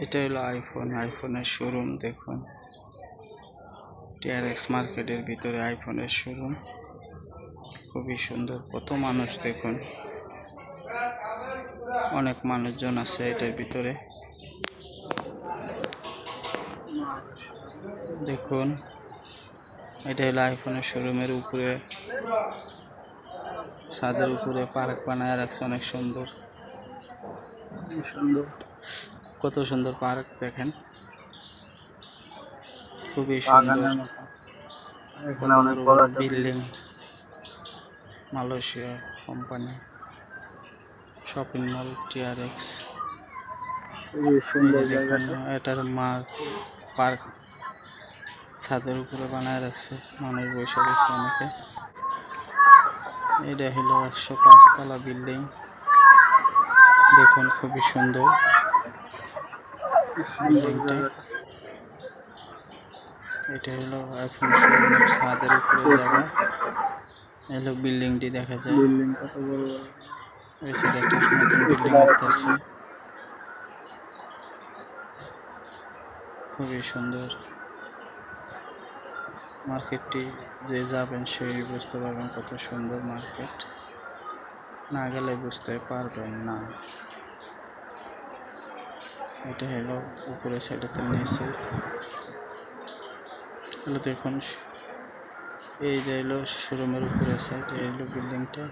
এটা হলো আইফোনের শোরুম। দেখুন, টিআরএক্স মার্কেটের ভিতরে আইফোনের শোরুম, খুবই সুন্দর। কত মানুষ দেখুন, অনেক মানুষজন আছে এটার ভিতরে। দেখুন, এটা হলো আইফোনের শোরুমের উপরে, ছাদের উপরে পার্ক বানায় রাখছে, অনেক সুন্দর। কত সুন্দর পার্ক দেখেন, খুবই সুন্দর। কত বড় building, Malaysia company shopping mall TRX. এটার পার্ক ছাদের উপরে বানায় রাখছে, মানুষ বসে রয়েছে অনেকে। এটা হলো 105 তলা বিল্ডিং, দেখুন খুবই সুন্দর বিল্ডিংটা। এটা হলো আইফোন শোরুমের ছাদের উপরে জায়গা। এলো বিল্ডিংটি দেখা যায়, ওই সাইডে একটা নতুন বিল্ডিং আসছে, খুবই সুন্দর। মার্কেটটি যে যাবেন সেই বুঝতে পারবেন কত সুন্দর মার্কেট, না গেলে বুঝতে পারবেন না। এটা হলো উপরের সাইডেতে, নিচে হলো দেখুন, এই যে হলো শোরুমের উপরের সাইড, এই হলো বিল্ডিংটা।